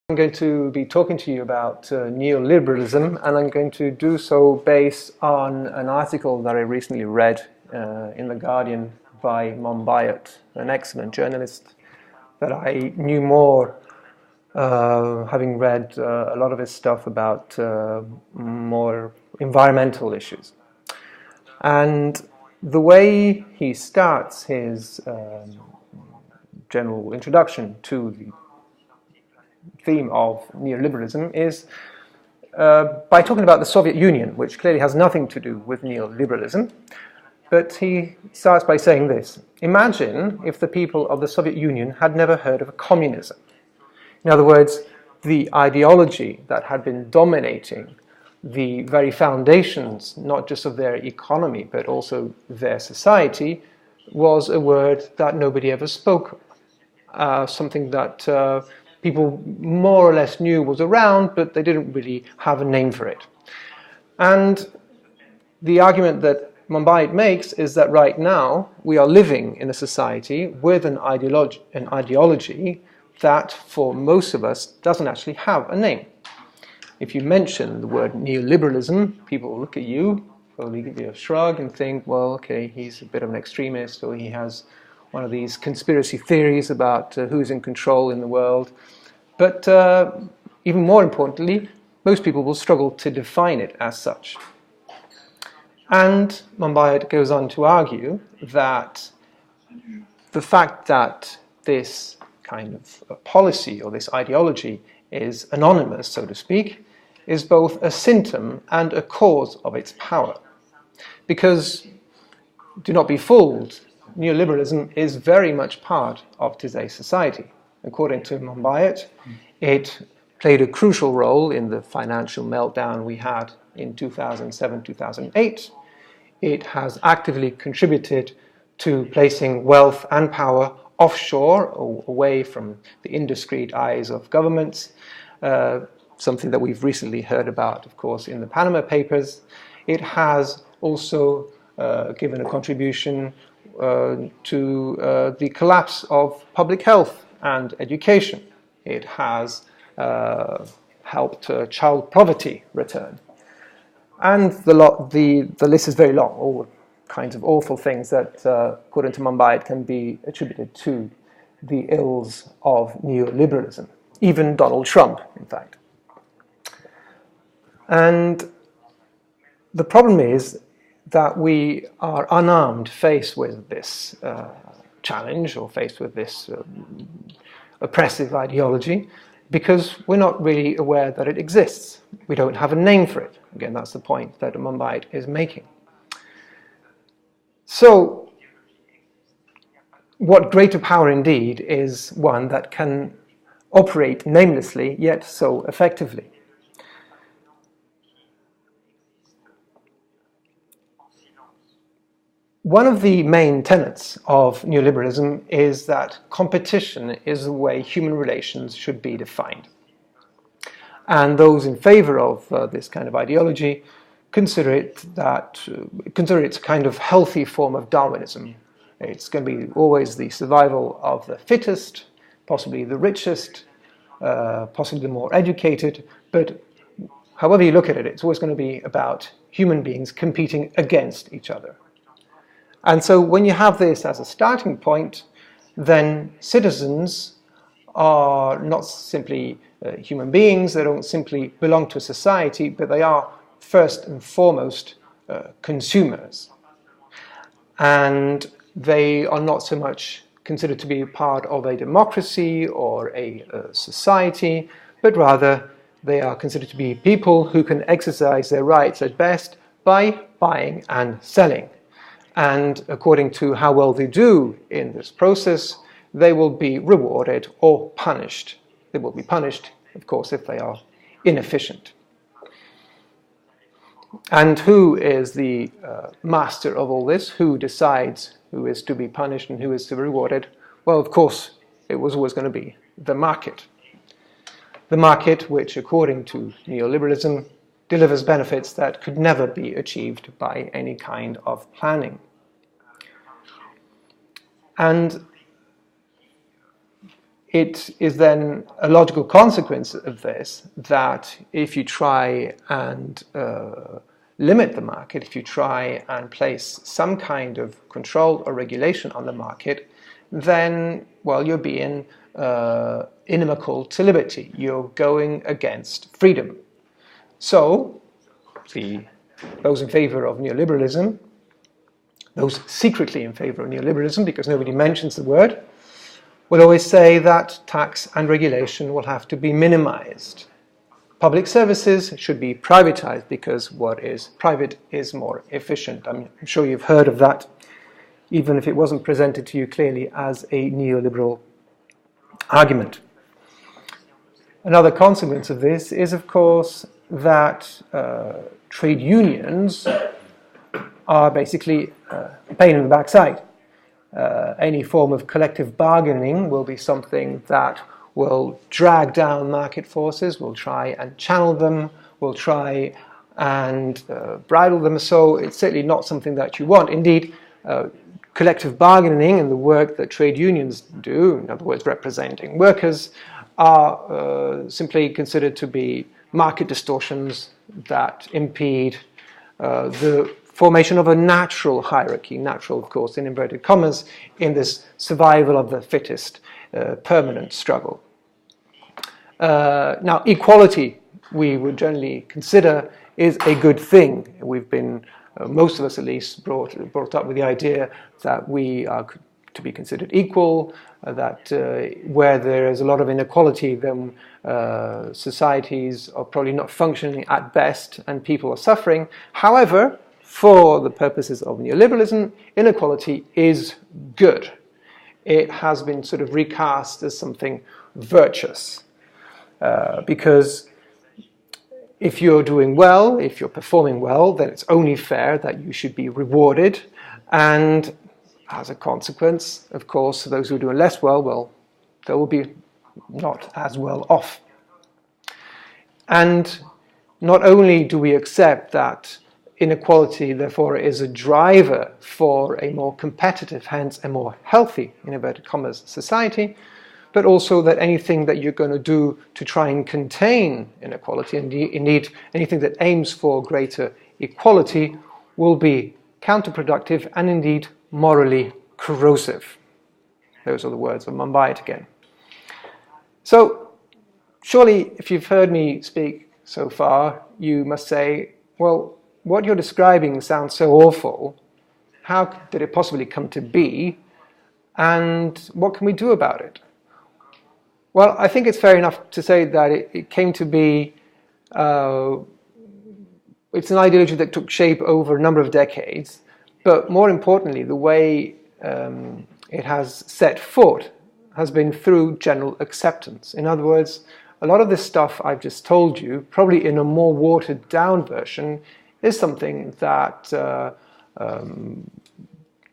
I'm going to be talking to you about neoliberalism, and I'm going to do so based on an article that I recently read in The Guardian by Monbiot, an excellent journalist that I knew more having read a lot of his stuff about more environmental issues. And the way he starts his general introduction to the theme of neoliberalism is by talking about the Soviet Union, which clearly has nothing to do with neoliberalism. But he starts by saying this: imagine if the people of the Soviet Union had never heard of communism. In other words, the ideology that had been dominating the very foundations, not just of their economy, but also their society, was a word that nobody ever spoke of, something that people more or less knew was around, but they didn't really have a name for it. And the argument that Monbiot makes is that right now we are living in a society with an ideology that, for most of us, doesn't actually have a name. If you mention the word neoliberalism, people will look at you, probably give you a shrug and think, well, okay, he's a bit of an extremist, or he has one of these conspiracy theories about who's in control in the world. But even more importantly, most people will struggle to define it as such. And Monbiot goes on to argue that the fact that this kind of policy or this ideology is anonymous, so to speak, is both a symptom and a cause of its power. Because, do not be fooled, neoliberalism is very much part of today's society. According to Monbiot, it played a crucial role in the financial meltdown we had in 2007-2008. It has actively contributed to placing wealth and power offshore, away from the indiscreet eyes of governments, something that we've recently heard about, of course, in the Panama Papers. It has also given a contribution to the collapse of public health and education. It has helped child poverty return. And the list is very long, all kinds of awful things that, according to Monbiot, can be attributed to the ills of neoliberalism. Even Donald Trump, in fact. And the problem is that we are unarmed faced with this challenge, or faced with this oppressive ideology, because we're not really aware that it exists. We don't have a name for it. Again, that's the point that Monbiot is making. So, what greater power indeed is one that can operate namelessly, yet so effectively. One of the main tenets of neoliberalism is that competition is the way human relations should be defined. And those in favor of this kind of ideology consider it a kind of healthy form of Darwinism. It's going to be always the survival of the fittest, possibly the richest, possibly the more educated, but however you look at it, it's always going to be about human beings competing against each other. And so when you have this as a starting point, then citizens are not simply human beings, they don't simply belong to a society, but they are first and foremost consumers. And they are not so much considered to be part of a democracy or a society, but rather they are considered to be people who can exercise their rights at best by buying and selling. And according to how well they do in this process, they will be rewarded or punished. They will be punished, of course, if they are inefficient. And who is the master of all this? Who decides who is to be punished and who is to be rewarded? Well, of course, it was always going to be the market. The market, which, according to neoliberalism, delivers benefits that could never be achieved by any kind of planning. And it is then a logical consequence of this that if you try and limit the market, if you try and place some kind of control or regulation on the market, then, well, you're being inimical to liberty. You're going against freedom. So, those in favor of neoliberalism, those secretly in favor of neoliberalism, because nobody mentions the word, will always say that tax and regulation will have to be minimized. Public services should be privatized because what is private is more efficient. I'm sure you've heard of that, even if it wasn't presented to you clearly as a neoliberal argument. Another consequence of this is, of course, that trade unions are basically a pain in the backside. Any form of collective bargaining will be something that will drag down market forces, will try and channel them, will try and bridle them. So it's certainly not something that you want. Indeed, collective bargaining and the work that trade unions do, in other words, representing workers, are simply considered to be market distortions that impede the formation of a natural hierarchy, natural, of course, in inverted commas, in this survival of the fittest permanent struggle. Now, equality, we would generally consider, is a good thing. We've been, most of us at least, brought up with the idea that we are to be considered equal, that where there is a lot of inequality, then societies are probably not functioning at best and people are suffering. However, for the purposes of neoliberalism, inequality is good. It has been sort of recast as something virtuous. Because if you're doing well, if you're performing well, then it's only fair that you should be rewarded. And as a consequence, of course, those who are doing less well, they will be not as well off. And not only do we accept that inequality, therefore, is a driver for a more competitive, hence a more healthy, in inverted commas, society, but also that anything that you're going to do to try and contain inequality, and indeed anything that aims for greater equality, will be counterproductive and indeed morally corrosive. Those are the words of Mumbai again. So, surely, if you've heard me speak so far, you must say, well, what you're describing sounds so awful. How did it possibly come to be? And what can we do about it? Well, I think it's fair enough to say that it came to be, it's an ideology that took shape over a number of decades, but more importantly, the way it has set foot has been through general acceptance. In other words, a lot of this stuff I've just told you, probably in a more watered down version, is something that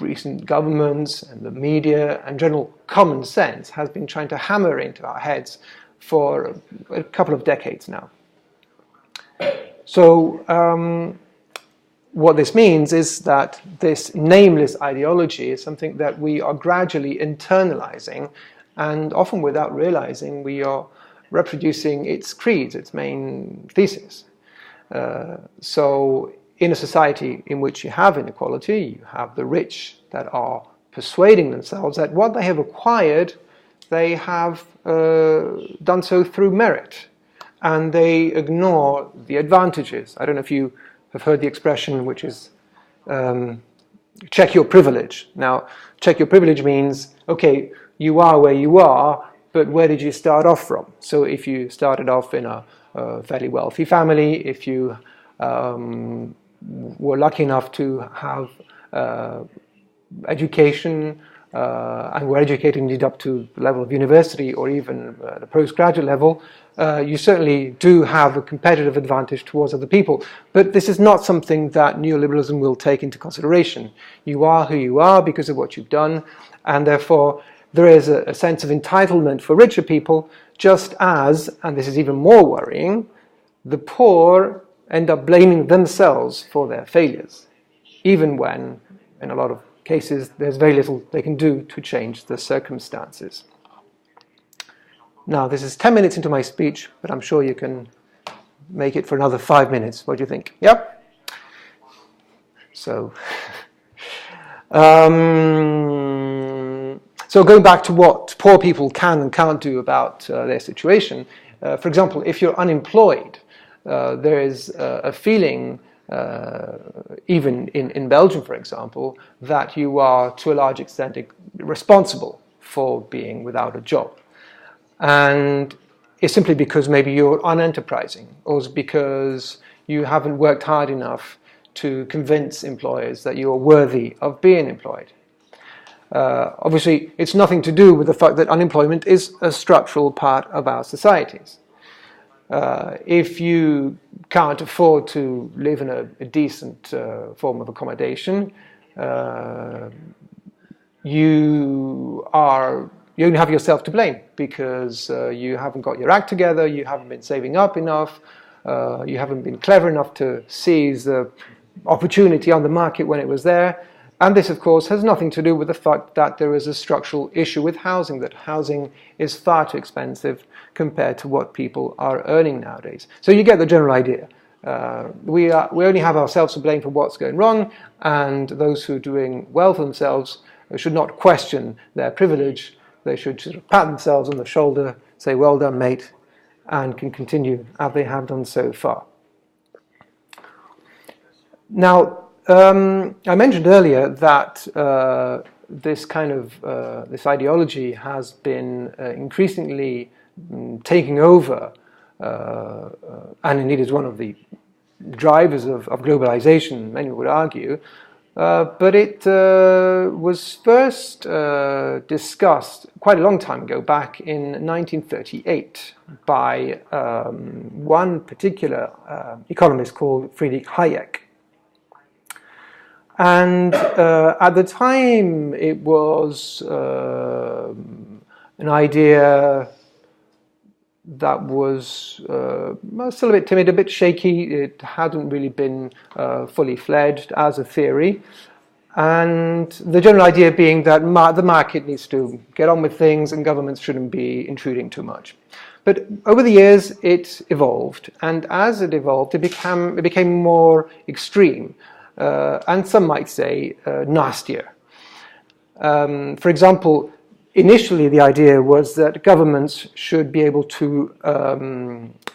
recent governments and the media and general common sense has been trying to hammer into our heads for a couple of decades now. So what this means is that this nameless ideology is something that we are gradually internalizing, and often without realizing we are reproducing its creeds, its main thesis. So in a society in which you have inequality, you have the rich that are persuading themselves that what they have acquired, they have done so through merit, and they ignore the advantages. I don't know if you have heard the expression, which is check your privilege. Now, check your privilege means, okay, you are where you are, but where did you start off from? So if you started off in a fairly wealthy family, if you were lucky enough to have education and were educated indeed up to the level of university or even the postgraduate level, you certainly do have a competitive advantage towards other people. But this is not something that neoliberalism will take into consideration. You are who you are because of what you've done, and therefore there is a sense of entitlement for richer people, just as, and this is even more worrying, the poor end up blaming themselves for their failures, even when, in a lot of cases, there's very little they can do to change the circumstances. Now, this is 10 minutes into my speech, but I'm sure you can make it for another 5 minutes. What do you think? Yep? So, so going back to what poor people can and can't do about their situation, for example, if you're unemployed, there is a feeling, even in Belgium, for example, that you are to a large extent responsible for being without a job. And it's simply because maybe you're unenterprising, or it's because you haven't worked hard enough to convince employers that you're worthy of being employed. Obviously, it's nothing to do with the fact that unemployment is a structural part of our societies. If you can't afford to live in a decent form of accommodation, you only have yourself to blame, because you haven't got your act together, you haven't been saving up enough, you haven't been clever enough to seize the opportunity on the market when it was there. And this, of course, has nothing to do with the fact that there is a structural issue with housing, that housing is far too expensive compared to what people are earning nowadays. So you get the general idea. We only have ourselves to blame for what's going wrong, and those who are doing well for themselves should not question their privilege. They should sort of pat themselves on the shoulder, say, well done, mate, and can continue as they have done so far. Now, I mentioned earlier that this kind of this ideology has been increasingly taking over, and indeed is one of the drivers of globalization, many would argue. But it was first discussed quite a long time ago, back in 1938, by one particular economist called Friedrich Hayek. And at the time, it was an idea that was still a bit timid, a bit shaky. It hadn't really been fully fledged as a theory. And the general idea being that the market needs to get on with things and governments shouldn't be intruding too much. But over the years, it evolved. And as it evolved, it became more extreme. And some might say nastier. For example, initially the idea was that governments should be able to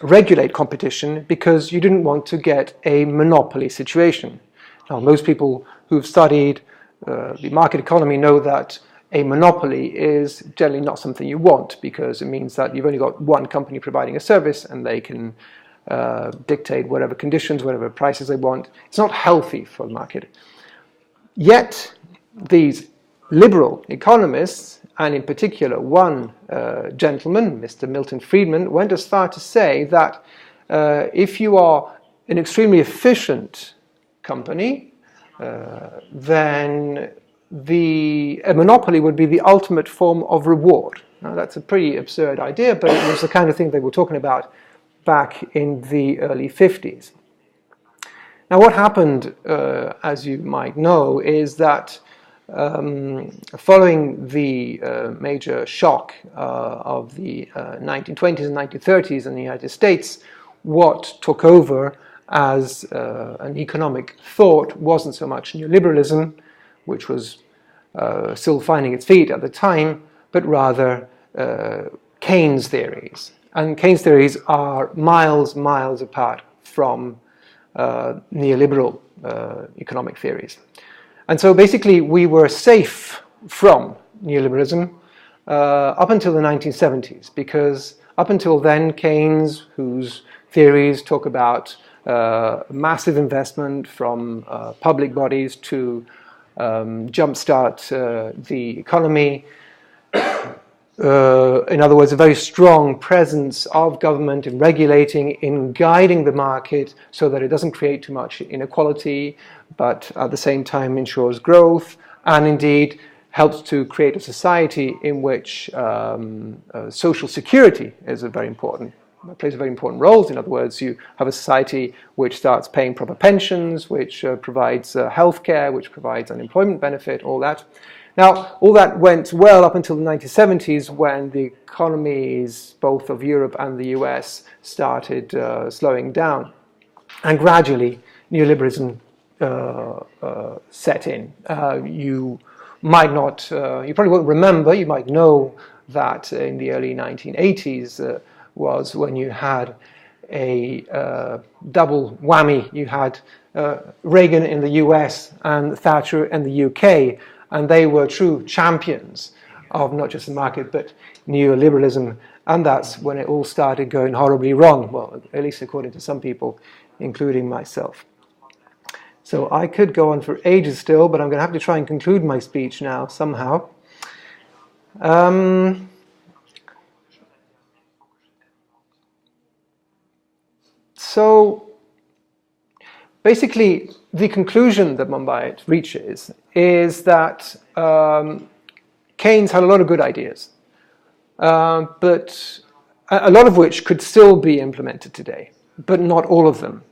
regulate competition because you didn't want to get a monopoly situation. Now, most people who've studied the market economy know that a monopoly is generally not something you want, because it means that you've only got one company providing a service and they can dictate whatever conditions, whatever prices they want. It's not healthy for the market. Yet, these liberal economists, and in particular one gentleman, Mr. Milton Friedman, went as far to say that if you are an extremely efficient company, then a monopoly would be the ultimate form of reward. Now, that's a pretty absurd idea, but it was the kind of thing they were talking about back in the early 50s. Now, what happened, as you might know, is that following the major shock of the 1920s and 1930s in the United States, what took over as an economic thought wasn't so much neoliberalism, which was still finding its feet at the time, but rather Keynes theories. And Keynes theories are miles apart from neoliberal economic theories. And so basically we were safe from neoliberalism up until the 1970s, because up until then Keynes, whose theories talk about massive investment from public bodies to jumpstart the economy, in other words, a very strong presence of government in regulating, in guiding the market so that it doesn't create too much inequality, but at the same time ensures growth, and indeed helps to create a society in which social security is plays a very important role. In other words, you have a society which starts paying proper pensions, which provides health care, which provides unemployment benefit, all that. Now, all that went well up until the 1970s, when the economies, both of Europe and the US, started slowing down. And gradually, neoliberalism set in. You might not, you probably won't remember, you might know that in the early 1980s was when you had a double whammy. You had Reagan in the US and Thatcher in the UK, and they were true champions of not just the market but neoliberalism, and that's when it all started going horribly wrong, well, at least according to some people, including myself. So I could go on for ages still, but I'm going to have to try and conclude my speech now somehow. So basically, the conclusion that Monbiot reaches is that Keynes had a lot of good ideas, but a lot of which could still be implemented today, but not all of them.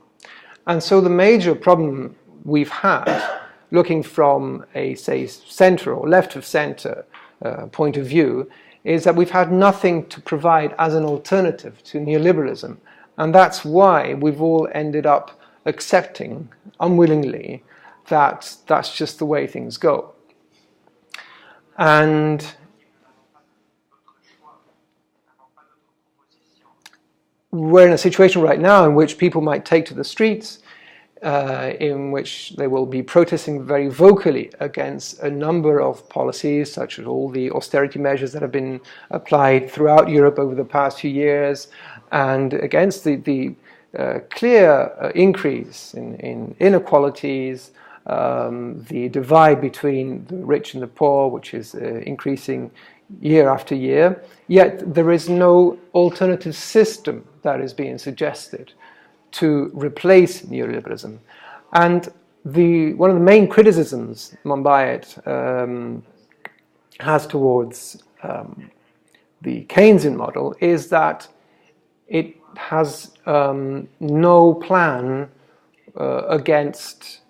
And so the major problem we've had, looking from a, say, center or left of center point of view, is that we've had nothing to provide as an alternative to neoliberalism. And that's why we've all ended up accepting, unwillingly, that that's just the way things go. And we're in a situation right now in which people might take to the streets, in which they will be protesting very vocally against a number of policies, such as all the austerity measures that have been applied throughout Europe over the past few years, and against the clear increase in inequalities, the divide between the rich and the poor, which is increasing year after year. Yet there is no alternative system that is being suggested to replace neoliberalism. And one of the main criticisms Monbiot has towards the Keynesian model is that it has no plan against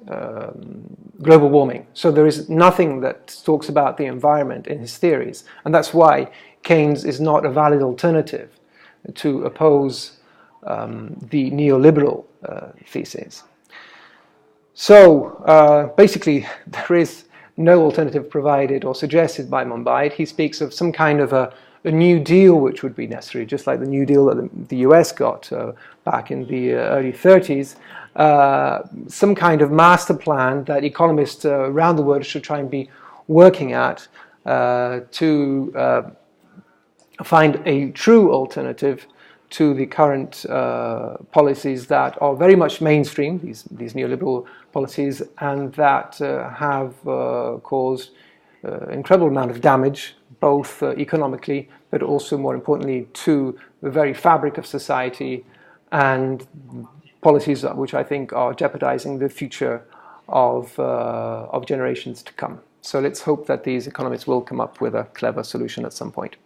global warming. So there is nothing that talks about the environment in his theories. And that's why Keynes is not a valid alternative to oppose the neoliberal thesis. So basically, there is no alternative provided or suggested by Monbiot. He speaks of some kind of a New Deal which would be necessary, just like the New Deal that the US got back in the early 30s, some kind of master plan that economists around the world should try and be working at to find a true alternative to the current policies that are very much mainstream, these neoliberal policies, and that have caused incredible amount of damage, both economically, but also, more importantly, to the very fabric of society, and policies which I think are jeopardizing the future of generations to come. So let's hope that these economists will come up with a clever solution at some point.